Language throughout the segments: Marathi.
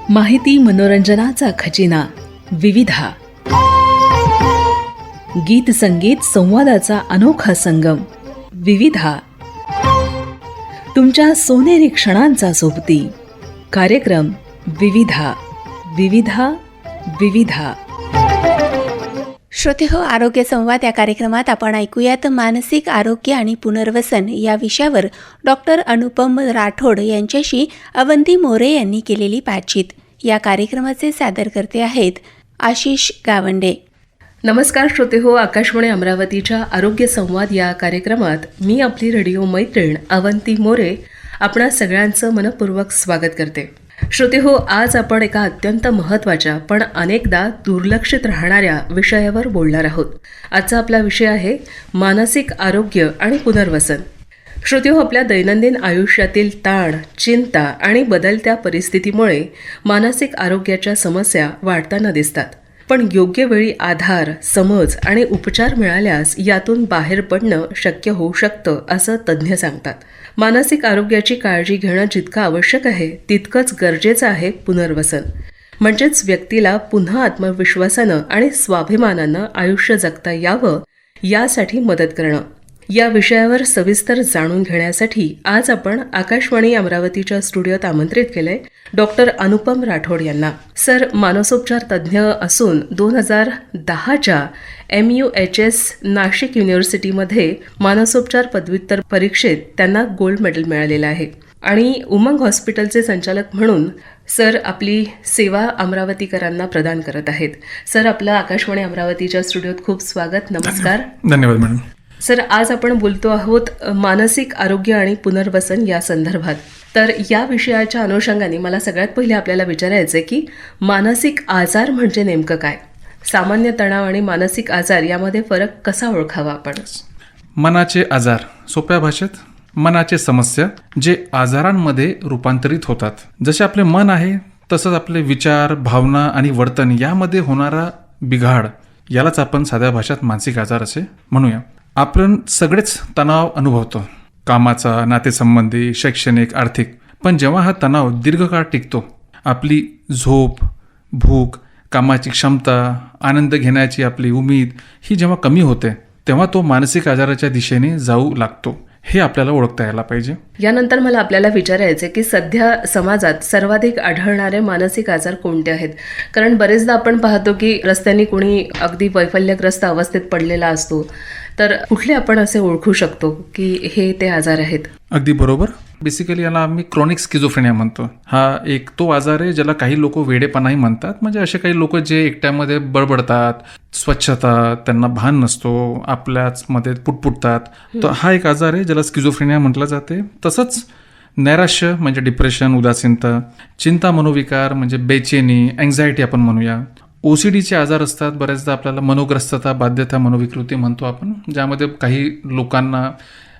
माहिती मनोरंजनाचा खजिना विविधा, गीत संगीत संवादाचा अनोखा संगम विविधा, तुमच्या सोनेरी क्षणांचा सोबती कार्यक्रम विविधा विविधा विविधा. श्रोते हो, आरोग्य संवाद या कार्यक्रमात आपण ऐकूयात मानसिक आरोग्य आणि पुनर्वसन या विषयावर डॉक्टर अनुपम राठोड यांच्याशी अवंती मोरे यांनी केलेली बातचीत. या कार्यक्रमाचे सादरकर्ते आहेत आशिष गावंडे. नमस्कार श्रोते हो, आकाशवाणी अमरावतीच्या आरोग्य संवाद या कार्यक्रमात मी आपली रेडिओ मैत्रीण अवंती मोरे आपणा सगळ्यांचं मनपूर्वक स्वागत करते. श्रोते हो, आज आपण एका अत्यंत महत्त्वाच्या पण अनेकदा दुर्लक्षित राहणाऱ्या विषयावर बोलणार आहोत. आजचा आपला विषय आहे मानसिक आरोग्य आणि पुनर्वसन. श्रोते हो, आपल्या दैनंदिन आयुष्यातील ताण, चिंता आणि बदलत्या परिस्थितीमुळे मानसिक आरोग्याच्या समस्या वाढताना दिसतात. पण योग्य वेळी आधार, समज आणि उपचार मिळाल्यास यातून बाहेर पडणं शक्य होऊ शकतं असं तज्ज्ञ सांगतात. मानसिक आरोग्याची काळजी घेणं जितकं आवश्यक आहे तितकंच गरजेचं आहे पुनर्वसन. म्हणजेच व्यक्तीला पुन्हा आत्मविश्वासानं आणि स्वाभिमानानं आयुष्य जगता यावं यासाठी मदत करणं. या विषयावर सविस्तर जाणून घेण्यासाठी आज आपण आकाशवाणी अमरावतीच्या स्टुडिओत आमंत्रित केलंय डॉक्टर अनुपम राठोड यांना. सर मानसोपचार तज्ज्ञ असून 2010च्या MUHS नाशिक युनिव्हर्सिटीमध्ये मानसोपचार पदव्युत्तर परीक्षेत त्यांना गोल्ड मेडल मिळालेलं आहे आणि उमंग हॉस्पिटलचे संचालक म्हणून सर आपली सेवा अमरावतीकरांना प्रदान करत आहेत. सर, आपलं आकाशवाणी अमरावतीच्या स्टुडिओत खूप स्वागत. नमस्कार. धन्यवाद मॅडम. सर, आज आपण बोलतो आहोत मानसिक आरोग्य आणि पुनर्वसन या संदर्भात. तर या विषयाच्या अनुषंगाने मला सगळ्यात पहिले आपल्याला विचारायचं आहे की मानसिक आजार म्हणजे नेमकं काय? सामान्य तणाव आणि मानसिक आजार यामध्ये फरक कसा ओळखावा आपण? मनाचे आजार, सोप्या भाषेत मनाचे समस्या जे आजारांमध्ये रूपांतरित होतात. जसे आपले मन आहे तसंच आपले विचार, भावना आणि वर्तन यामध्ये होणारा बिघाड यालाच आपण साध्या भाषेत मानसिक आजार असे म्हणूया. आपण सगळेच तणाव अनुभवतो, कामाचा, नातेसंबंधी, शैक्षणिक, आर्थिक. पण जेव्हा हा तणाव दीर्घकाळ टिकतो, आपली झोप, भूक, कामाची क्षमता, आनंद घेण्याची आपली उमेद ही जेव्हा कमी होते तेव्हा तो मानसिक आजाराच्या दिशेने जाऊ लागतो. हे आपल्याला ओळखता यायला पाहिजे. यानंतर मला आपल्याला विचारायचं आहे की सध्या समाजात सर्वाधिक आढळणारे मानसिक आजार कोणते आहेत? कारण बरेचदा आपण पाहतो की रस्त्याने कोणी अगदी वैफल्यग्रस्त अवस्थेत पडलेला असतो, तर कुठले आपण असे ओळखू शकतो की हे ते आजार आहेत? अगदी बरोबर. बेसिकली याला आम्ही क्रॉनिक स्किझोफ्रेनिया म्हणतो. हा एक तो आजार आहे ज्याला काही लोक वेडेपणाही म्हणतात. म्हणजे असे काही लोक जे एकट्यामध्ये बडबडतात, स्वच्छता त्यांना भान नसतो, आपल्याच मध्ये पुटपुटतात. तर हा एक आजार आहे ज्याला स्किझोफ्रेनिया म्हटलं जाते. तसंच नैराश्य म्हणजे डिप्रेशन, उदासीनता, चिंता, मनोविकार म्हणजे बेचैनी, अँझायटी आपण म्हणूया. OCDचे आजार असतात. बऱ्याचदा आपल्याला मनोग्रस्तता, बाध्यता, मनोविकृती म्हणतो आपण, ज्यामध्ये काही लोकांना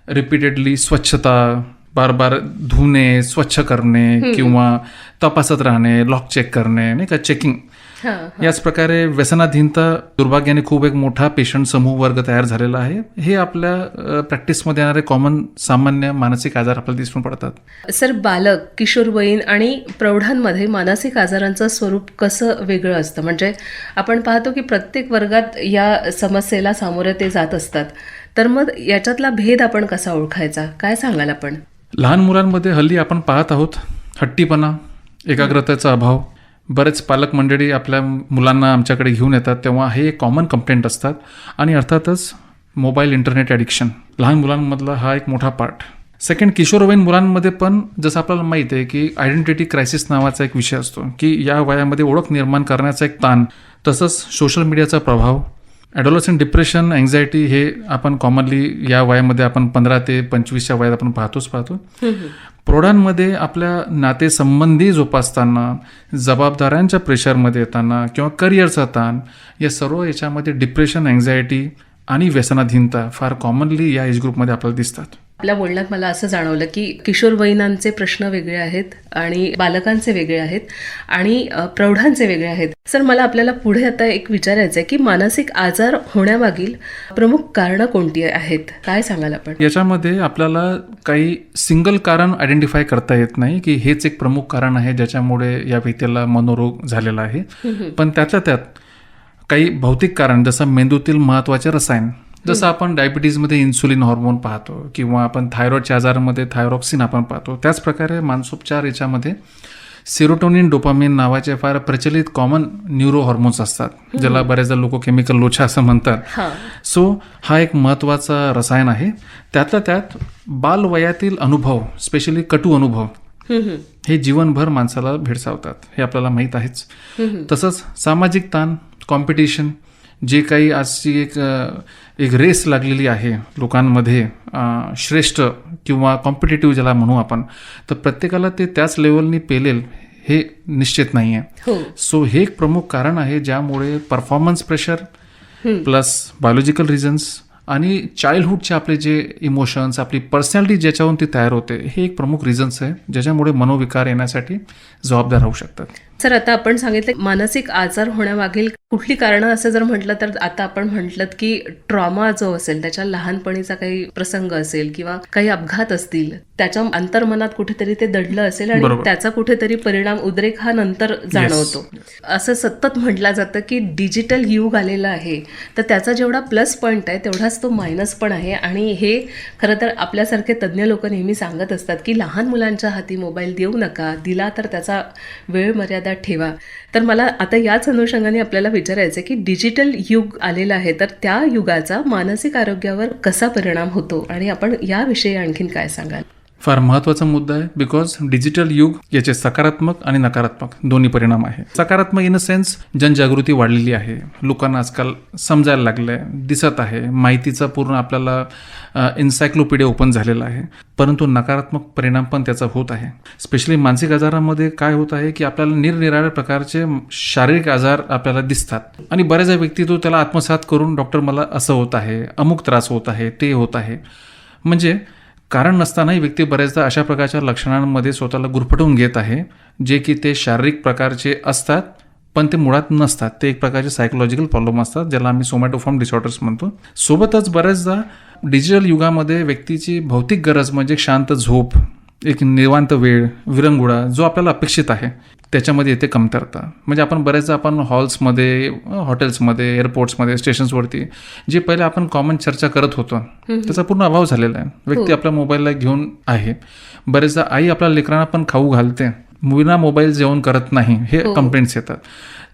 रिपीटेडली स्वच्छता, बार बार धुणे, स्वच्छ करणे किंवा तपासत राहणे, लॉक चेक करणे, नाही का, चेकिंग. याच प्रकारे व्यसनाधीनता दुर्भाग्याने खूप एक मोठा पेशंट समूह वर्ग तयार झालेला आहे. हे आपल्या प्रॅक्टिसमध्ये येणारे कॉमन सामान्य मानसिक आजार आपल्याला दिसून पडतात. सर, बालक, किशोरवयीन आणि प्रौढांमध्ये मानसिक आजारांचं स्वरूप कसं वेगळं असतं? म्हणजे आपण पाहतो की प्रत्येक वर्गात या समस्येला सामोरे ते जात असतात. तर मग याच्यातला भेद आपण कसा ओळखायचा? काय सांगाल आपण? लहान मुलांमध्ये हल्ली आपण पाहत आहोत हट्टीपणा, एकाग्रतेचा अभाव. बरेच पालक मंडळी आपल्या मुलांना आमच्याकडे घेऊन येतात तेव्हा हे कॉमन कंप्लेंट असतात. आणि अर्थातच मोबाईल, इंटरनेट ॲडिक्शन लहान मुलांमधला हा एक मोठा पार्ट. सेकंड, किशोरवयीन मुलांमध्ये पण जसं आपल्याला माहिती आहे की आयडेंटिटी क्रायसिस नावाचा एक विषय असतो की या वयामध्ये ओळख निर्माण करण्याचा एक ताण. तसंच सोशल मीडियाचा प्रभाव, ॲडोलसंट डिप्रेशन, अँझायटी हे आपण कॉमनली या वयामध्ये आपण 15 ते 25च्या वयात आपण पाहतो. प्रौढांमध्ये आपल्या नातेसंबंधी जोपासताना, जबाबदाऱ्यांच्या प्रेशरमध्ये येताना किंवा करिअरचा ताण, या सर्व याच्यामध्ये डिप्रेशन, अँझायटी आणि व्यसनाधीनता फार कॉमनली या एज ग्रुपमध्ये आपल्याला दिसतात. आपल्या बोलण्यात मला असं जाणवलं की किशोरवयीनांचे प्रश्न वेगळे आहेत आणि बालकांचे वेगळे आहेत आणि प्रौढांचे वेगळे आहेत. सर, मला आपल्याला पुढे आता एक विचारायचं आहे की मानसिक आजार होण्यामागील प्रमुख कारणं कोणती आहेत, काय सांगाल आपण? याच्यामध्ये आपल्याला काही सिंगल कारण आयडेंटिफाय करता येत नाही की हेच एक प्रमुख कारण आहे ज्याच्यामुळे या व्यक्तीला मनोरोग झालेला आहे. पण त्यातल्या त्यात काही भौतिक कारण, जसं मेंदूतील महत्त्वाचे रसायन, जसं आपण डायबिटीजमध्ये इन्सुलिन हॉर्मोन पाहतो किंवा आपण थायरॉइडच्या आजारामध्ये थायरॉक्सिन आपण पाहतो, त्याच प्रकारे मानसोपचार याच्यामध्ये सेरोटोनिन, डोपामिन नावाचे फार प्रचलित कॉमन न्यूरो हॉर्मोन्स असतात, ज्याला बऱ्याचदा लोक केमिकल लोचा असं म्हणतात. सो हा एक महत्त्वाचा रसायन आहे. त्यातल्या त्यात बालवयातील अनुभव, स्पेशली कटू अनुभव, हे जीवनभर माणसाला भेडसावतात, हे आपल्याला माहीत आहेच. तसंच सामाजिक ताण, कॉम्पिटिशन, जे काही आजची एक रेस लागलेली आहे लोकांमध्ये, श्रेष्ठ किंवा कॉम्पिटेटिव्ह ज्याला म्हणू आपण, तर प्रत्येकाला ते त्याच लेवलनी पेलेल हे निश्चित नाही आहे. सो हे एक प्रमुख कारण आहे ज्यामुळे performance pressure plus biological reasons आणि चाइल्डहुडचे आपले जे इमोशन्स, आपली पर्सनॅलिटी ज्याच्यावरून ती तयार होते, हे एक प्रमुख रिझन्स आहे ज्याच्यामुळे मनोविकार येण्यासाठी जबाबदार राहू शकतात. सर, आता आपण सांगितलं मानसिक आजार होण्यामागील कुठली कारणं असं जर म्हटलं तर आता आपण म्हटलं की ट्रॉमा जो असेल, त्याच्या लहानपणीचा काही प्रसंग असेल किंवा काही अपघात असतील, त्याच्या अंतर्मनात कुठेतरी ते दडलं असेल आणि त्याचा कुठेतरी परिणाम उद्रेक हा नंतर जाणवतो. असं सतत म्हटलं जातं की डिजिटल युग आलेलं आहे, तर त्याचा जेवढा प्लस पॉईंट आहे तेवढाच तो मायनस पण आहे. आणि हे खरं तर आपल्यासारखे तज्ज्ञ लोक नेहमी सांगत असतात की लहान मुलांच्या हाती मोबाईल देऊ नका, दिला तर त्याचा वेळ मर्यादा ठेवा. तर मला आता याच अनुषंगाने आपल्याला विचारायचं की डिजिटल युग आलेलं आहे, तर त्या युगाचा मानसिक आरोग्यावर कसा परिणाम होतो आणि आपण याविषयी आणखीन काय सांगाल? फार महत्त्वाचा मुद्दा आहे, बिकॉज डिजिटल युग याचे सकारात्मक आणि नकारात्मक दोन्ही परिणाम आहे. सकारात्मक इन अ सेन्स जनजागृती वाढलेली आहे, लोकांना आजकाल समजायला लागलं आहे, दिसत आहे, माहितीचा पूर्ण आपल्याला एन्सायक्लोपीडिया ओपन झालेला आहे. परंतु नकारात्मक परिणाम पण त्याचा होत आहे. स्पेशली मानसिक आजारामध्ये काय होत आहे की आपल्याला निरनिराळ्या प्रकारचे शारीरिक आजार आपल्याला दिसतात आणि बऱ्याच व्यक्ती तो त्याला आत्मसात करून डॉक्टर मला असं होत आहे, अमुक त्रास होत आहे, ते होत आहे, म्हणजे कारण नसतानाही व्यक्ती बऱ्याचदा अशा प्रकारच्या लक्षणांमध्ये स्वतःला गुरफटवून घेत आहे, जे की ते शारीरिक प्रकारचे असतात पण ते मुळात नसतात. ते एक प्रकारचे सायकोलॉजिकल प्रॉब्लेम असतात, ज्याला आम्ही सोमॅटोफॉर्म डिसऑर्डर्स म्हणतो. सोबतच बऱ्याचदा डिजिटल युगामध्ये व्यक्तीची भौतिक गरज म्हणजे शांत झोप, एक निवांत वेळ, विरंगुळा जो आपल्याला अपेक्षित आहे, त्याच्यामध्ये येते कमतरता. म्हणजे आपण बऱ्याचदा आपण हॉल्समध्ये, हॉटेल्समध्ये, एअरपोर्ट्समध्ये, स्टेशन्सवरती जे पहिले आपण कॉमन चर्चा करत होतो त्याचा पूर्ण अभाव झालेला आहे. व्यक्ती आपल्या मोबाईलला घेऊन आहे. बरेचदा आई आपल्या लेकरांना पण खाऊ घालते, मुलींना मोबाईल जेवण करत नाही, हे कंप्लेंट्स येतात.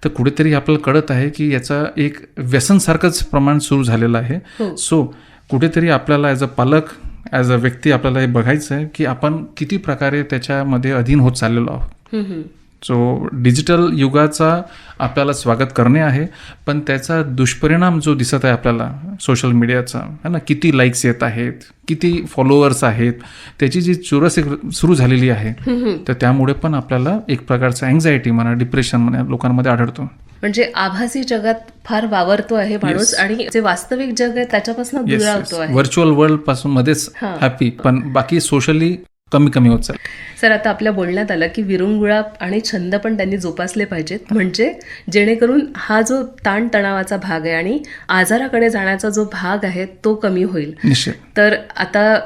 तर कुठेतरी आपल्याला कळत आहे की याचा एक व्यसनसारखंच प्रमाण सुरू झालेलं आहे. सो कुठेतरी आपल्याला ॲज अ पालक, ॲज अ व्यक्ती आपल्याला हे बघायचं आहे की आपण किती प्रकारे त्याच्यामध्ये अधीन होत चाललेलो आहोत. सो डिजिटल युगाचा आपल्याला स्वागत करणे आहे, पण त्याचा दुष्परिणाम जो दिसत आहे आपल्याला सोशल मीडियाचा, है ना, किती लाईक्स येत आहेत, किती फॉलोअर्स आहेत, त्याची जी चुरस सुरू झालेली आहे, तर त्यामुळे पण आपल्याला एक प्रकारचा अँझायटी म्हणा, डिप्रेशन म्हणा लोकांमध्ये आढळतो. म्हणजे आभासी जगात फार वावरतो आहे माणूस आणि जे वास्तविक जग आहे त्याच्यापासून दुरावतो आहे. व्हर्च्युअल वर्ल्ड पासून मध्येच हॅपी, पण बाकी सोशली कमी होत चालतं. सर, आता आपल्या बोलण्यात आलं की विरंगुळा आणि छंद पण त्यांनी जोपासले पाहिजेत, म्हणजे जेणेकरून हा जो ताणतणावाचा भाग आहे आणि आजाराकडे जाण्याचा जो भाग आहे तो कमी होईल. तर आता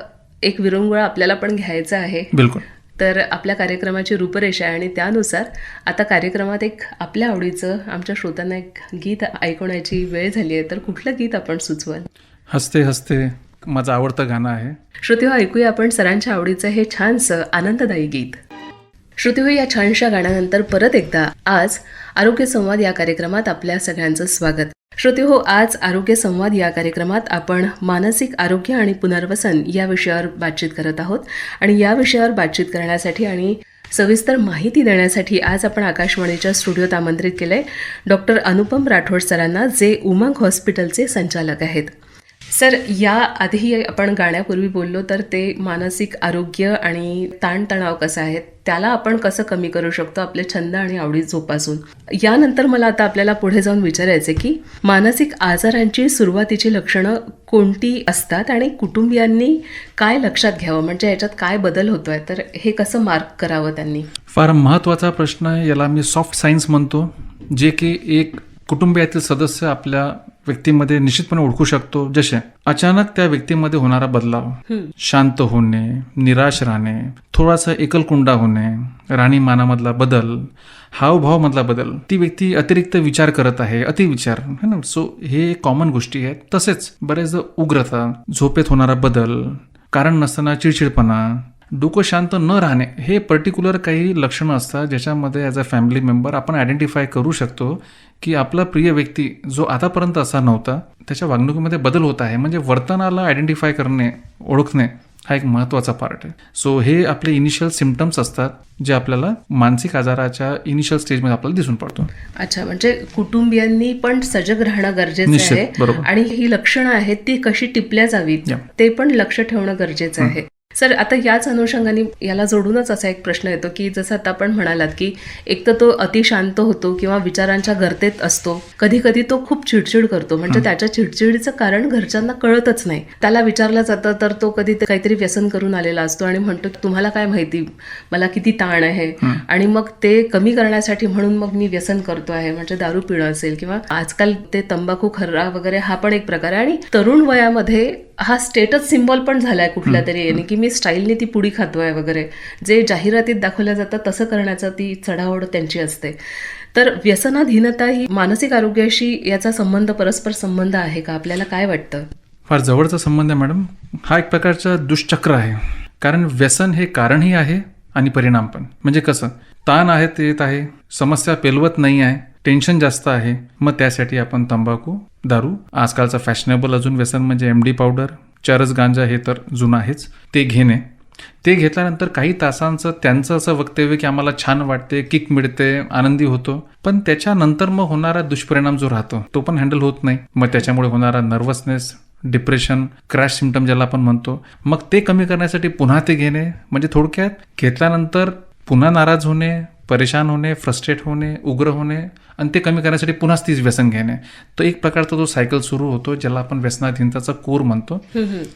एक विरंगुळा आपल्याला पण घ्यायचा आहे. बिलकुल. तर आपल्या कार्यक्रमाची रूपरेषा आहे आणि त्यानुसार आता कार्यक्रमात एक आपल्या आवडीचं आमच्या श्रोत्यांना एक गीत ऐकवण्याची वेळ झाली आहे. तर कुठलं गीत आपण सुचवाल? हसते हसते माझं आवडतं गाणं आहे. श्रोतेहो, ऐकूया आपण सरांच्या आवडीचं हे छानसं आनंददायी गीत. श्रोतेहो, या छानशा गाण्यानंतर परत एकदा आज आरोग्य संवाद या कार्यक्रमात आपल्या सगळ्यांचं स्वागत. श्रोतेहो, आज आरोग्य संवाद या कार्यक्रमात आपण मानसिक आरोग्य आणि पुनर्वसन या विषयावर बातचीत करत आहोत. आणि या विषयावर बातचीत करण्यासाठी आणि सविस्तर माहिती देण्यासाठी आज आपण आकाशवाणीच्या स्टुडिओत आमंत्रित केलंय डॉक्टर अनुपम राठोड सरांना, जे उमंग हॉस्पिटलचे संचालक आहेत. सर, या आधी आपण गाण्यापूर्वी बोललो तर ते मानसिक आरोग्य आणि ताणतणाव कसा आहे त्याला आपण कसं कमी करू शकतो आपले छंद आणि आवडी जोपासून. यानंतर मला आता आपल्याला पुढे जाऊन विचारायचं की मानसिक आजारांची सुरुवातीची लक्षणं कोणती असतात आणि कुटुंबियांनी काय लक्षात घ्यावं, म्हणजे याच्यात काय बदल होतोय, तर हे कसं मार्क करावं त्यांनी. फार महत्त्वाचा प्रश्न आहे. याला मी सॉफ्ट सायन्स म्हणतो, जे की एक कुटुंबियातील सदस्य आपल्या व्यक्तीमध्ये निश्चितपणे ओळखू शकतो. जसे अचानक त्या व्यक्तीमध्ये होणारा बदलाव, शांत होणे, निराश राहणे, थोडासा एकलकुंडा होणे, राहणीमानामधला बदल, हावभावामधला बदल, ती व्यक्ती अतिरिक्त विचार करत आहे, अतिविचार है ना. सो हे कॉमन गोष्टी आहेत. तसेच बरेचदा उग्रता, झोपेत होणारा बदल, कारण नसताना चिडचिडपणा, डोकं शांत न राहणे, हे पर्टिक्युलर काही लक्षणं असतात ज्याच्यामध्ये ॲज अ फॅमिली मेंबर आपण आयडेंटिफाय करू शकतो की आपला प्रिय व्यक्ती जो आतापर्यंत असा नव्हता त्याच्या वागणुकीमध्ये बदल होत आहे. म्हणजे वर्तनाला आयडेंटिफाय करणे, ओळखणे हा एक महत्त्वाचा पार्ट आहे. सो हे आपले इनिशियल सिम्पटम्स असतात जे आपल्याला मानसिक आजाराच्या इनिशियल स्टेजमध्ये आपल्याला दिसून पडतो. अच्छा, म्हणजे कुटुंबियांनी पण सजग राहणं गरजेचं निश्चित, आहे बरोबर. आणि ही लक्षणं आहेत ती कशी टिपल्या जावीत ते पण लक्ष ठेवणं गरजेचं आहे. सर, आता याच अनुषंगाने याला जोडूनच असा एक प्रश्न येतो की जसं आता आपण म्हणालात की एक तर तो अतिशांत होतो किंवा विचारांच्या गर्तेत असतो, कधी कधी तो खूप चिडचिड करतो, म्हणजे त्याच्या चिडचिडीचं कारण घरच्यांना कळतच नाही. त्याला विचारलं जातं तर तो कधी काहीतरी व्यसन करून आलेला असतो आणि म्हणतो की तुम्हाला काय माहिती मला किती ताण आहे, आणि मग ते कमी करण्यासाठी म्हणून मग मी व्यसन करतो आहे, म्हणजे दारू पिणं असेल किंवा आजकाल ते तंबाखू खर्रा वगैरे हा पण एक प्रकार आहे. आणि तरुण वयामध्ये हा स्टेटस सिम्बॉल पण झालाय कुठल्या तरी याने की मी स्टाईलने ती पुडी खातोय वगैरे, जे जाहिरातीत दाखवल्या जातं तसं करण्याचा ती चढाओढ त्यांची असते. तर व्यसनाधीनता ही मानसिक आरोग्याशी याचा संबंध, परस्पर संबंध आहे का, आपल्याला काय वाटतं? फार जवळचा संबंध आहे मॅडम. हा एक प्रकारचा दुष्चक्र आहे. कारण व्यसन हे कारणही आहे आणि परिणाम पण. म्हणजे कसं, ताण आहे ते येत आहे, समस्या पेलवत नाही आहे, टेन्शन जास्त आहे, मग त्यासाठी आपण तंबाखू, दारू, आजकालचा फॅशनेबल अजून व्यसन म्हणजे MD पावडर, चरस गांजा, हे तर जुनं आहेच, ते घेणे. ते घेतल्यानंतर काही तासांचं त्यांचं असं वक्तव्य की आम्हाला छान वाटते, किक मिळते, आनंदी होतो, पण त्याच्यानंतर मग होणारा दुष्परिणाम जो राहतो तो पण हँडल होत नाही. मग त्याच्यामुळे होणारा नर्वसनेस, डिप्रेशन, क्रॅश सिम्पटम ज्याला आपण म्हणतो, मग ते कमी करण्यासाठी पुन्हा ते घेणे. म्हणजे थोडक्यात घेतल्यानंतर पुन्हा नाराज होणे, परेशान होणे, फ्रस्ट्रेट होणे, उग्र होणे, आणि ते कमी करण्यासाठी पुन्हाच तीच व्यसन घेणे. तो एक प्रकारचा तो सायकल सुरू होतो ज्याला आपण व्यसनाधीनताचा कोर म्हणतो.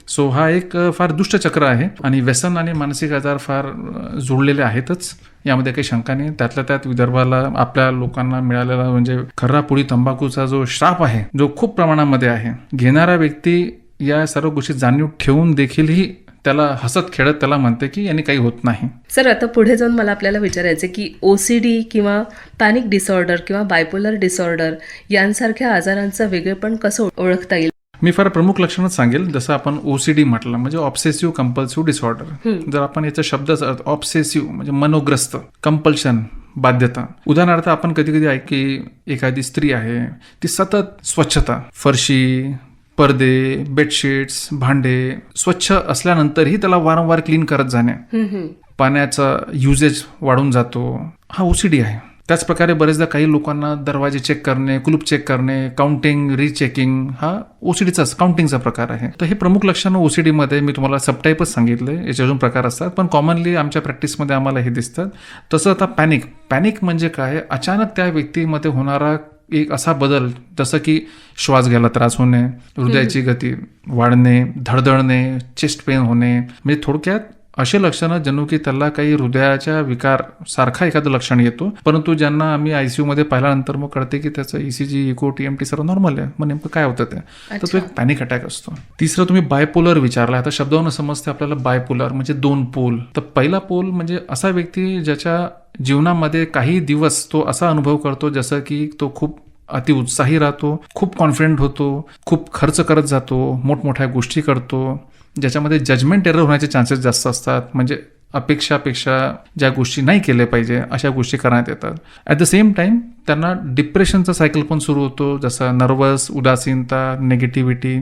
सो हा एक फार दुष्ट चक्र आहे आणि व्यसन आणि मानसिक आजार फार जुळलेले आहेतच, यामध्ये काही शंका नाही. त्यातल्या त्यात विदर्भाला आपल्या लोकांना मिळालेला म्हणजे खर्रा पुडी तंबाखूचा जो श्राप आहे, जो खूप प्रमाणामध्ये आहे, घेणारा व्यक्ती या सर्व गोष्टी जाणीव ठेवून देखीलही त्याला हसत खेळत त्याला म्हणते की यांनी काही होत नाही. सर, आता पुढे जाऊन मला आपल्याला विचारायचं की OCD किंवा पॅनिक डिसऑर्डर किंवा बायपोलर डिसऑर्डर यांसारख्या आजारांचं वेगळेपण कसं ओळखता येईल? मी फार प्रमुख लक्षणच सांगेल. जसं आपण OCD म्हटलं म्हणजे ऑब्सेसिव्ह कंपल्सिव्ह डिसऑर्डर. जर आपण याचा शब्द ऑब्सेसिव्ह म्हणजे मनोग्रस्त, कंपल्शन, बाध्यता. उदाहरणार्थ आपण कधी कधी की एखादी स्त्री आहे ती सतत स्वच्छता, फरशी, पडदे, बेडशीट्स, भांडे स्वच्छ असल्यानंतरही त्याला वारंवार क्लीन करत जाणे, पाण्याचा युजेज वाढून जातो, हा OCD आहे. त्याच प्रकारे बरेचदा काही लोकांना दरवाजे चेक करणे, कुलूप चेक करणे, काउंटिंग, रिचेकिंग, हा OCDचाच काउंटिंगचा प्रकार आहे. तर हे प्रमुख लक्षणं OCD मध्ये मी तुम्हाला सबटाईपच सांगितले, याचे अजून प्रकार असतात पण कॉमनली आमच्या प्रॅक्टिसमध्ये आम्हाला हे दिसतात. तसं आता पॅनिक म्हणजे काय, अचानक त्या व्यक्तीमध्ये होणारा एक असा बदल, जसं की श्वास घ्यायला त्रास होणे, हृदयाची गती वाढणे, धडधडणे, चेस्ट पेन होणे, म्हणजे थोडक्यात असे लक्षणं जणू की त्याला काही हृदयाच्या विकार सारखा एखादं लक्षण येतो. परंतु ज्यांना आम्ही ICU मध्ये पाहिल्यानंतर मग कळते की त्याचं ECG, इको, TMT सर्व नॉर्मल आहे. मग नेमकं काय होतं ते, तर तो एक पॅनिक अटॅक असतो. तिसरं तुम्ही बायपोलर विचारला. आता शब्दावरून समजते आपल्याला बायपोलर म्हणजे दोन पोल. तर पहिला पोल म्हणजे असा व्यक्ती ज्याच्या जीवनामध्ये काही दिवस तो असा अनुभव करतो जसं की तो खूप अतिउत्साही राहतो, खूप कॉन्फिडंट होतो, खूप खर्च करत जातो, मोठमोठ्या गोष्टी करतो, ज्याच्यामध्ये जजमेंट एरर होण्याचे चान्सेस जास्त असतात. म्हणजे अपेक्षापेक्षा ज्या गोष्टी नाही केल्या पाहिजे अशा गोष्टी करण्यात येतात. ॲट द सेम टाइम त्यांना डिप्रेशनचा सायकल पण सुरू होतो, जसं नर्वस, उदासीनता, निगेटिव्हिटी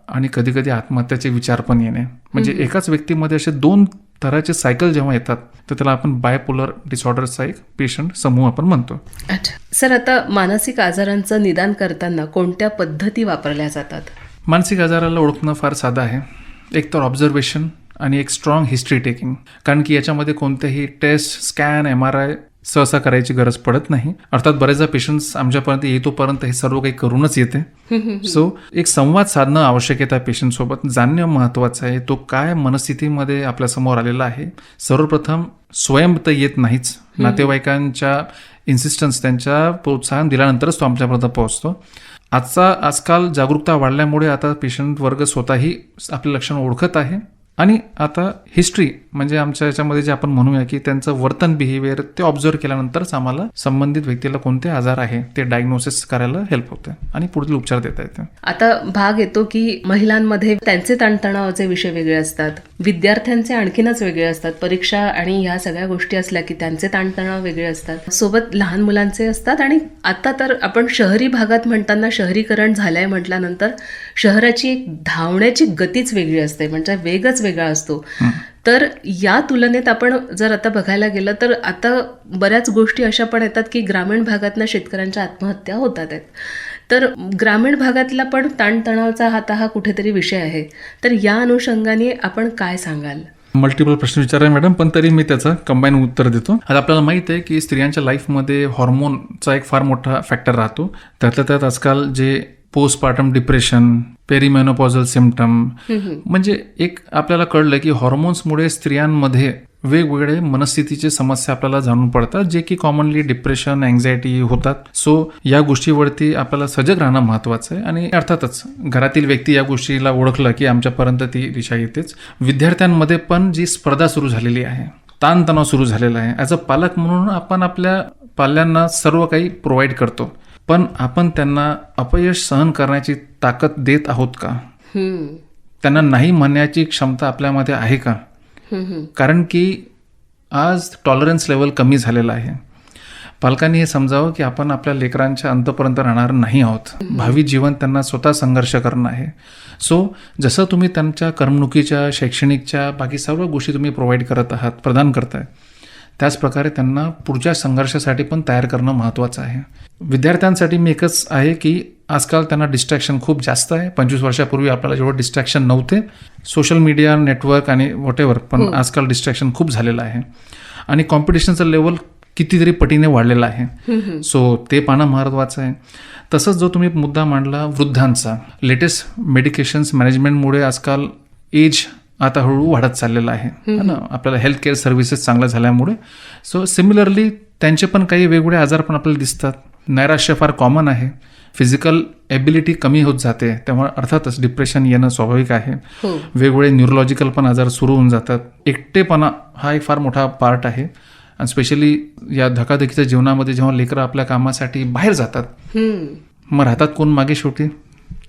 आणि कधी कधी आत्महत्याचे विचार पण येणे. म्हणजे एकाच व्यक्तीमध्ये असे दोन तऱ्हाचे सायकल जेव्हा येतात तर त्याला आपण बायपोलर डिसऑर्डरचा एक पेशंट समूह आपण म्हणतो. अच्छा सर, आता मानसिक आजारांचं निदान करताना कोणत्या पद्धती वापरल्या जातात? मानसिक आजाराला ओळखणं फार साधं आहे. एक तर ऑब्झर्वेशन आणि एक स्ट्रॉंग हिस्ट्री टेकिंग. कारण की याच्यामध्ये कोणतेही टेस्ट, स्कॅन, MRI सहसा करायची गरज पडत नाही. अर्थात बरेचदा पेशंट्स आमच्यापर्यंत येतोपर्यंत हे सर्व काही करूनच येते. सो एक संवाद साधणं आवश्यक आहे त्या पेशंटसोबत. जाणणं महत्त्वाचं आहे, तो काय मनस्थितीमध्ये आपल्यासमोर आलेला आहे. सर्वप्रथम स्वयं तर येत नाहीच, नातेवाईकांच्या इन्सिस्टन्स, त्यांच्या प्रोत्साहन दिल्यानंतरच तो आमच्यापर्यंत पोहोचतो. आजकाल जागरूकता वाढल्यामुळे आता पेशंट वर्ग स्वतःही आपले लक्षण ओळखत आहे. आणि आता हिस्ट्री म्हणजे आमच्या याच्यामध्ये जे आपण म्हणूया की त्यांचं वर्तन, बिहेवियर ते ऑब्झर्व केल्यानंतरच आम्हाला संबंधित व्यक्तीला कोणते आजार आहे ते डायग्नोसिस करायला हेल्प होते आणि पुढील उपचार देता येते. आता भाग येतो की महिलांमध्ये त्यांचे ताणतणावाचे विषय वेगळे असतात, विद्यार्थ्यांचे आणखीनच वेगळे असतात. परीक्षा आणि ह्या सगळ्या गोष्टी असल्या की त्यांचे ताणतणाव वेगळे असतात, सोबत लहान मुलांचे असतात. आणि आता तर आपण शहरी भागात म्हणताना शहरीकरण झालंय म्हटल्यानंतर शहराची एक धावण्याची गतीच वेगळी असते, म्हणजे वेगच वेगळा असतो. तर या तुलनेत आपण जर आता बघायला गेलं तर आता बऱ्याच गोष्टी अशा पण येतात की ग्रामीण भागातनं शेतकऱ्यांच्या आत्महत्या होतात आहेत. तर ग्रामीण भागातला पण ताणतणावाचा आता हा कुठेतरी विषय आहे. तर या अनुषंगाने आपण काय सांगाल? मल्टिपल प्रश्न विचार आहे मॅडम, पण तरी मी त्याचं कंबाईन उत्तर देतो. आता आपल्याला माहित आहे की स्त्रियांच्या लाईफमध्ये हॉर्मोनचा एक फार मोठा फॅक्टर राहतो. त्यातल्या त्यात आजकाल जे पोस्टपार्टम डिप्रेशन, पेरीमेनोपॉझल सिम्पटम, म्हणजे एक आपल्याला कळलं की हॉर्मोन्समुळे स्त्रियांमध्ये वेगवेगळे मनस्थितीचे समस्या आपल्याला जाणून पडतात, जे की कॉमनली डिप्रेशन, अँझायटी होतात. सो या गोष्टीवरती आपल्याला सजग राहणं महत्त्वाचं आहे. आणि अर्थातच घरातील व्यक्ती या गोष्टीला ओळखलं की आमच्यापर्यंत ती दिशा येतेच. विद्यार्थ्यांमध्ये पण जी स्पर्धा सुरू झालेली आहे, ताणतणाव सुरू झालेला आहे, ॲज अ पालक म्हणून आपण आपल्या पाल्यांना सर्व काही प्रोव्हाइड करतो, पण आपण त्यांना अपयश सहन करण्याची ताकद देत आहोत का? त्यांना नाही म्हणण्याची क्षमता आपल्यामध्ये आहे का? कारण की आज टॉलरन्स लेवल कमी झालेलं आहे. पालकांनी हे समजावं की आपण आपल्या लेकरांच्या अंतपर्यंत राहणार नाही आहोत. भावी जीवन त्यांना स्वतः संघर्ष करणं आहे. सो जसं तुम्ही त्यांच्या करमणुकीच्या, शैक्षणिकच्या बाकी सर्व गोष्टी तुम्ही प्रोव्हाइड करत आहात, प्रदान करताय, त्याचप्रकारे त्यांना पुढच्या संघर्षासाठी पण तयार करणं महत्त्वाचं आहे. विद्यार्थ्यांसाठी मी एकच आहे की आजकाल त्यांना डिस्ट्रॅक्शन खूप जास्त आहे. 25 वर्षापूर्वी आपल्याला जेवढं डिस्ट्रॅक्शन नव्हते, सोशल मीडिया, नेटवर्क आणि व्हॉटेवर, पण आजकाल डिस्ट्रॅक्शन खूप झालेलं आहे. आणि कॉम्पिटिशनचं लेवल कितीतरी पटीने वाढलेलं आहे. सो ते पाहणं महत्त्वाचं आहे. तसंच जो तुम्ही मुद्दा मांडला वृद्धांचा, लेटेस्ट मेडिकेशन्स मॅनेजमेंटमुळे आजकाल एज आता हळूहळू वाढत चाललेलं आहे ना, आपल्याला हेल्थ केअर सर्व्हिसेस चांगल्या झाल्यामुळे. सो सिमिलरली त्यांचे पण काही वेगवेगळे आजार पण आपल्याला दिसतात. नैराश्य फार कॉमन आहे, फिजिकल एबिलिटी कमी होत जाते, त्यामुळे अर्थातच डिप्रेशन येणं स्वाभाविक आहे. वेगवेगळे न्यूरोलॉजिकल पण आजार सुरू होऊन जातात. एकटेपणा हा एक फार मोठा पार्ट आहे. आणि स्पेशली या धकाधकीच्या जीवनामध्ये जेव्हा लेकरं आपल्या कामासाठी बाहेर जातात, मग राहतात कोण मागे? शेवटी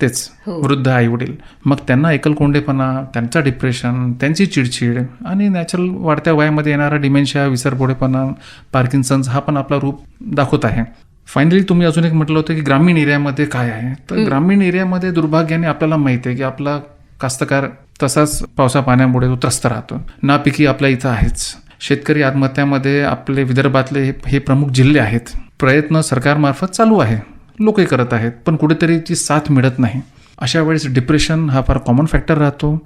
तेच वृद्ध आई वडील. मग त्यांना एकलकोंडेपणा, त्यांचा डिप्रेशन, त्यांची चिडचिड आणि नॅचरल वाढत्या वयामध्ये येणारा डिमेन्शिया, विसरपोडेपणा, पार्किन्सन्स हा पण आपला रूप दाखवत आहे. फायनली तुम्ही अजून एक म्हटलं होतं की ग्रामीण एरियामध्ये काय आहे. तर ग्रामीण एरियामध्ये दुर्भाग्याने आपल्याला माहिती आहे की आपला कास्तकार तसाच पावसा पाण्यामुळे तो त्रस्त राहतो. नापिकी आपल्या इथं आहेच. शेतकरी आत्महत्यामध्ये आपले विदर्भातले हे प्रमुख जिल्हे आहेत. प्रयत्न सरकारमार्फत चालू आहे, लोकही करत आहेत, पण कुठेतरी ती साथ मिळत नाही. अशा वेळेस डिप्रेशन हा फार कॉमन फॅक्टर राहतो.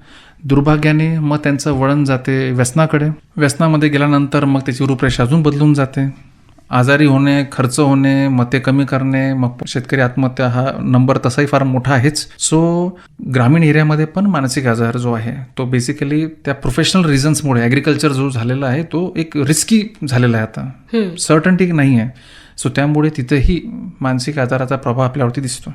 दुर्भाग्याने मग त्यांचं वळण जाते व्यसनाकडे. व्यसनामध्ये गेल्यानंतर मग त्याची रूपरेषा अजून बदलून जाते. आजारी होणे, खर्च होणे, मते कमी करणे, मग शेतकरी आत्महत्या हा नंबर तसाही फार मोठा आहेच. सो ग्रामीण एरियामध्ये पण मानसिक आजार जो आहे तो बेसिकली त्या प्रोफेशनल रिझन्समुळे, ॲग्रिकल्चर जो झालेला आहे तो एक रिस्की झालेला आहे, आता सर्टन्टी नाही आहे. सो त्यामुळे तिथेही मानसिक आजाराचा प्रभाव आपल्यावरती दिसतो.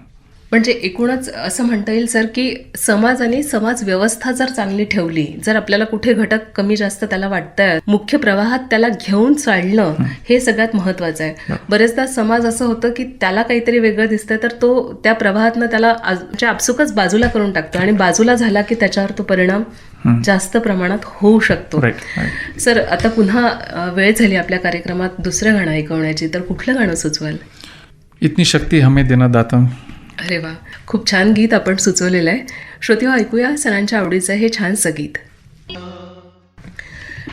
म्हणजे एकूणच असं म्हणता येईल सर की समाज आणि समाज व्यवस्था जर चांगली ठेवली, जर आपल्याला कुठे घटक कमी जास्त त्याला वाटतंय, मुख्य प्रवाहात त्याला घेऊन चालणं हे सगळ्यात महत्वाचं आहे. बरेचदा समाज असं होतं की त्याला काहीतरी वेगळं दिसतंय तर तो त्या प्रवाहातनं त्याला आपसुकच बाजूला करून टाकतो आणि बाजूला झाला की त्याच्यावर तो परिणाम जास्त प्रमाणात होऊ शकतो. सर आता पुन्हा वेळ झाली आपल्या कार्यक्रमात दुसरं गाणं ऐकवण्याची, तर कुठलं गाणं सुचवाल? इतनी शक्ती हमें देना दाता. अरे वा, खूप छान गीत आपण सुचवलेलं आहे. श्रोतेहो, ऐकूया सरांच्या आवडीचं हे छानसं गीत.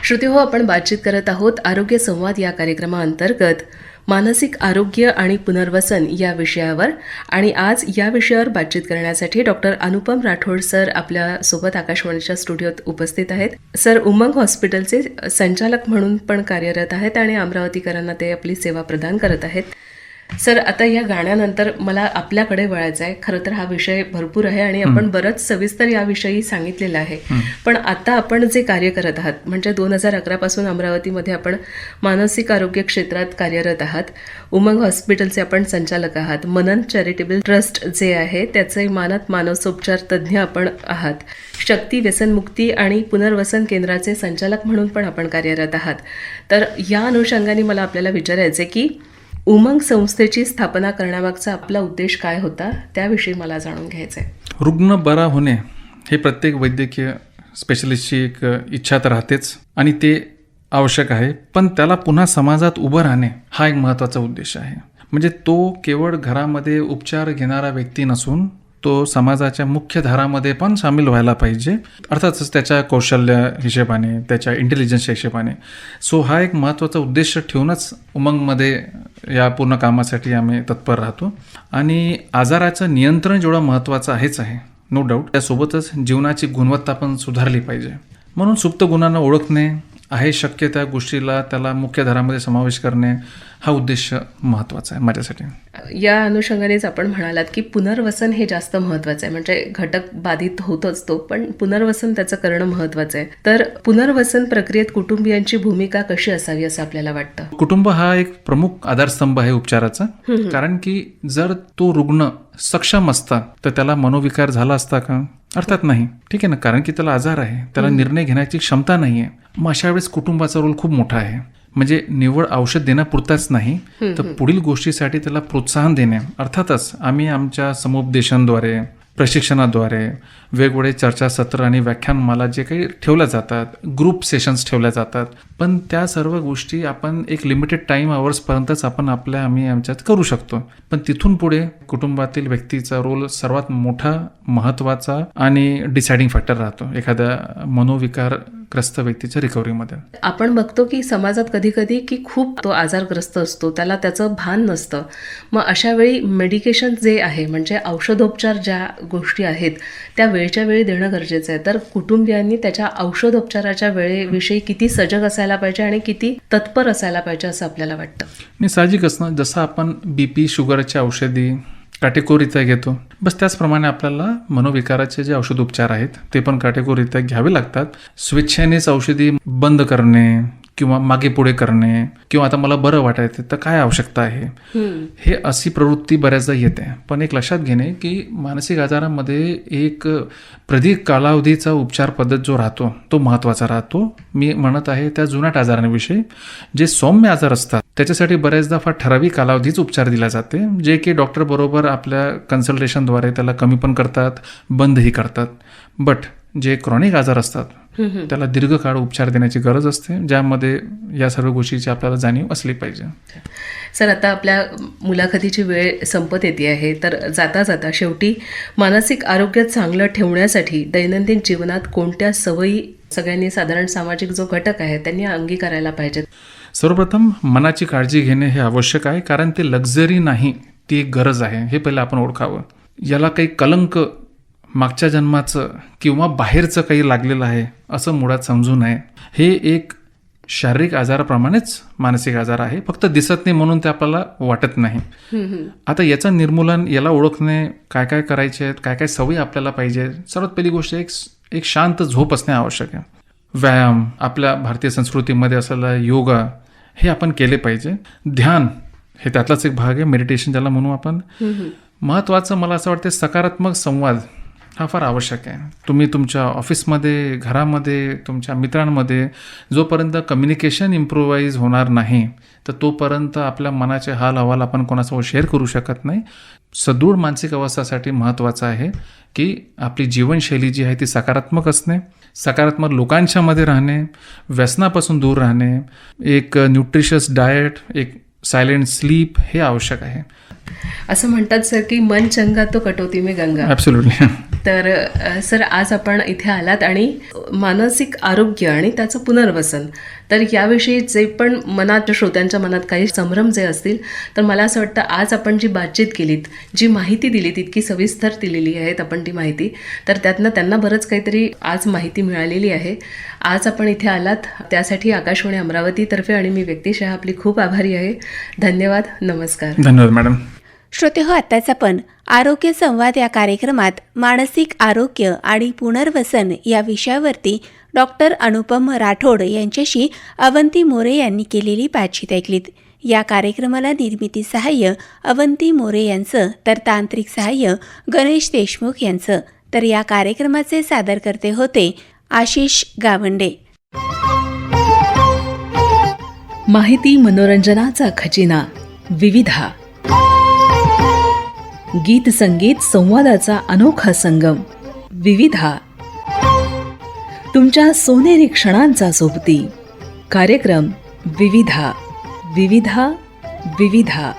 श्रोतेहो, आपण बातचीत करत आहोत आरोग्य संवाद या कार्यक्रमाअंतर्गत मानसिक आरोग्य आणि पुनर्वसन या विषयावर. आणि आज या विषयावर बातचीत करण्यासाठी डॉक्टर अनुपम राठोड सर आपल्यासोबत आकाशवाणीच्या स्टुडिओत उपस्थित आहेत. सर उमंग हॉस्पिटलचे संचालक म्हणून पण कार्यरत आहेत आणि अमरावतीकरांना ते आपली सेवा प्रदान करत आहेत. सर, आता या गाण्यानंतर मला आपल्याकडे वळायचं आहे. खरं तर हा विषय भरपूर आहे आणि आपण बरंच सविस्तर याविषयी सांगितलेलं आहे. पण आता आपण जे कार्य करत आहात, म्हणजे 2011 पासून अमरावतीमध्ये आपण मानसिक आरोग्य क्षेत्रात कार्यरत आहात. उमंग हॉस्पिटलचे आपण संचालक आहात. मनन चॅरिटेबल ट्रस्ट जे आहे त्याचे मानद मानसोपचार तज्ज्ञ आपण आहात. शक्ती व्यसनमुक्ती आणि पुनर्वसन केंद्राचे संचालक म्हणून पण आपण कार्यरत आहात. तर या अनुषंगाने मला आपल्याला विचारायचं आहे की उमंग संस्थेची स्थापना करण्यामागचा आपला उद्देश काय होता, त्याविषयी मला जाणून घ्यायचं आहे. रुग्ण बरा होणे हे प्रत्येक वैद्यकीय स्पेशलिस्टची एक इच्छा तर राहतेच आणि ते आवश्यक आहे, पण त्याला पुन्हा समाजात उभं राहणे हा एक महत्त्वाचा उद्देश आहे. म्हणजे तो केवळ घरामध्ये उपचार घेणारा व्यक्ती नसून तो समाजाच्या मुख्य धारामध्ये पण सामील व्हायला पाहिजे, अर्थातच त्याच्या कौशल्य हिशेबाने, त्याच्या इंटेलिजन्सच्या हिशेबाने. सो हा एक महत्त्वाचा उद्देश ठेवूनच उमंगमध्ये या पूर्ण कामासाठी आम्ही तत्पर राहतो. आणि आजाराचं नियंत्रण जेवढं महत्त्वाचं आहेच आहे, नो डाऊट, त्यासोबतच जीवनाची गुणवत्ता पण सुधारली पाहिजे. म्हणून सुप्त गुणांना ओळखणे, आहे शक्य त्या गोष्टीला त्याला मुख्य धारामध्ये समावेश करणे हा उद्देश महत्त्वाचा आहे माझ्यासाठी. या अनुषंगानेच आपण म्हणालात की पुनर्वसन हे जास्त महत्त्वाचं आहे. म्हणजे घटक बाधित होतोच तो, पण पुनर्वसन त्याचं करणं महत्त्वाचं आहे. तर पुनर्वसन प्रक्रियेत कुटुंबियांची भूमिका कशी असावी असं आपल्याला वाटतं? कुटुंब हा एक प्रमुख आधारस्तंभ आहे उपचाराचा. कारण की जर तो रुग्ण सक्षम असता तर त्याला मनोविकार झाला असता का? अर्थात नाही. ठीक आहे ना, कारण की त्याला आजार आहे, त्याला निर्णय घेण्याची क्षमता नाही आहे. मग अशा वेळेस कुटुंबाचा रोल खूप मोठा आहे. म्हणजे निव्वळ औषध देण्यापुरताच नाही, तर पुढील गोष्टीसाठी त्याला प्रोत्साहन देणे. अर्थातच आम्ही आमच्या समुपदेशांद्वारे, प्रशिक्षणाद्वारे, वेगवेगळे चर्चासत्र आणि व्याख्यानमाला जे काही ठेवल्या जातात, ग्रुप सेशन्स ठेवल्या जातात, पण त्या सर्व गोष्टी आपण एक लिमिटेड टाईम आवर्सपर्यंतच आम्ही आमच्यात करू शकतो. पण तिथून पुढे कुटुंबातील व्यक्तीचा रोल सर्वात मोठा, महत्त्वाचा आणि डिसाइडिंग फॅक्टर राहतो एखाद्या मनोविकारग्रस्त व्यक्तीच्या रिकव्हरीमध्ये. आपण बघतो की समाजात कधी कधी की खूप तो आजारग्रस्त असतो, त्याला त्याचं भान नसतं. मग अशा वेळी मेडिकेशन जे आहे, म्हणजे औषधोपचार ज्या गोष्टी आहेत त्या वेळच्या वेळी देणं गरजेचं आहे. तर कुटुंबियांनी त्याच्या औषधोपचाराच्या वेळेविषयी किती सजग असायला पाहिजे आणि किती तत्पर असायला पाहिजे असं आपल्याला वाटतं? मी साहजिकच ना, जसं आपण BP, शुगरच्या औषधी काटेकोररित्या घेतो, बस त्याचप्रमाणे आपल्याला मनोविकाराचे जे औषधोपचार आहेत ते पण काटेकोररित्या घ्यावे लागतात. स्वेच्छेनेच औषधी बंद करणे किंवा मागे पुढे करणे किंवा आता मला बरं वाटायचं तर काय आवश्यकता आहे, हे अशी प्रवृत्ती बऱ्याचदा येते. पण एक लक्षात घेणे की मानसिक आजारामध्ये एक प्रदीर्घ कालावधीचा उपचार पद्धत जो राहतो तो महत्त्वाचा राहतो. मी म्हणत आहे त्या जुनाट आजारांविषयी. जे सौम्य आजार असतात त्याच्यासाठी बऱ्याचदा फार ठराविक कालावधीच उपचार दिला जाते, जे की डॉक्टर बरोबर आपल्या कन्सल्टेशनद्वारे त्याला कमी पण करतात, बंदही करतात. बट जे क्रॉनिक आजार असतात त्याला दीर्घकाळ उपचार देण्याची गरज असते, ज्यामध्ये या सर्व गोष्टीची आपल्याला जाणीव असली पाहिजे. सर, आता आपल्या मुलाखतीची वेळ संपत येते आहे, तर जाता जाता शेवटी मानसिक आरोग्य चांगलं ठेवण्यासाठी दैनंदिन जीवनात कोणत्या सवयी सगळ्यांनी, साधारण सामाजिक जो घटक आहे त्यांनी अंगीकारायला पाहिजेत? सर्वप्रथम मनाची काळजी घेणे हे आवश्यक आहे, कारण ते लक्झरी नाही, ती एक गरज आहे, हे पहिलं आपण ओळखावं. याला काही कलंक मागच्या जन्माचं किंवा बाहेरचं काही लागलेलं आहे असं मुळात समजू नये. हे एक शारीरिक आजाराप्रमाणेच मानसिक आजार आहे, फक्त दिसत नाही म्हणून ते आपल्याला वाटत नाही. आता याचं निर्मूलन, याला ओळखणे, काय काय करायचे आहेत, काय काय सवयी आपल्याला पाहिजे. सर्वात पहिली गोष्ट एक शांत झोप असणे आवश्यक आहे. व्यायाम, आपल्या भारतीय संस्कृतीमध्ये असलेला योगा हे आपण केले पाहिजे. ध्यान हे त्यातलाच एक भाग आहे, मेडिटेशन ज्याला म्हणू आपण. महत्त्वाचं मला असं वाटतं सकारात्मक संवाद हा फार आवश्यक आहे. तुम्ही तुमच्या ऑफिसमध्ये, घरामध्ये, तुमच्या मित्रांमध्ये जोपर्यंत कम्युनिकेशन इम्प्रोवाइज होणार नाही तर तोपर्यंत आपल्या मनाचे हाल अहवाल आपण कोणासोबत शेअर करू शकत नाही. सदृढ मानसिक अवस्थेसाठी महत्त्वाचं आहे की आपली जीवनशैली जी आहे ती सकारात्मक असणे, सकारात्मक लोकांच्या मध्ये राहणे, व्यसनापासून दूर राहणे, एक न्यूट्रिशियस डाएट, एक सायलेंट स्लीप हे आवश्यक आहे. असं म्हणतात सर की मन चंगा तो कटोती में गंगा. ॲब्सोल्युटली. तर सर आज आपण इथे आलात आणि मानसिक आरोग्य आणि त्याचं पुनर्वसन, तर याविषयी जे पण मनात, श्रोत्यांच्या मनात काही संभ्रम जे असतील, तर मला असं वाटतं आज आपण जी बातचीत केलीत, जी माहिती दिलीत, इतकी सविस्तर दिलेली आहेत आपण ती माहिती, तर त्यातनं त्यांना बरंच काहीतरी आज माहिती मिळालेली आहे. आज आपण इथे आलात त्यासाठी आकाशवाणी अमरावतीतर्फे आणि मी व्यक्तिशः आपली खूप आभारी आहे. धन्यवाद. नमस्कार. धन्यवाद मॅडम. श्रोते हो, आत्ताच आपण आरोग्य संवाद या कार्यक्रमात मानसिक आरोग्य आणि पुनर्वसन या विषयावरती डॉक्टर अनुपम राठोड यांच्याशी अवंती मोरे यांनी केलेली बातचीत ऐकलीत. या कार्यक्रमाला निर्मिती सहाय्य अवंती मोरे यांचं, तर तांत्रिक सहाय्य गणेश देशमुख यांचं. तर या कार्यक्रमाचे सादरकर्ते होते आशिष गावंडे. माहिती मनोरंजनाचा खजिना विविधा, गीत संगीत संवादाचा अनोखा संगम विविधा, तुमच्या सोनेरी क्षणांचा सोबती कार्यक्रम विविधा. विविधा विविधा.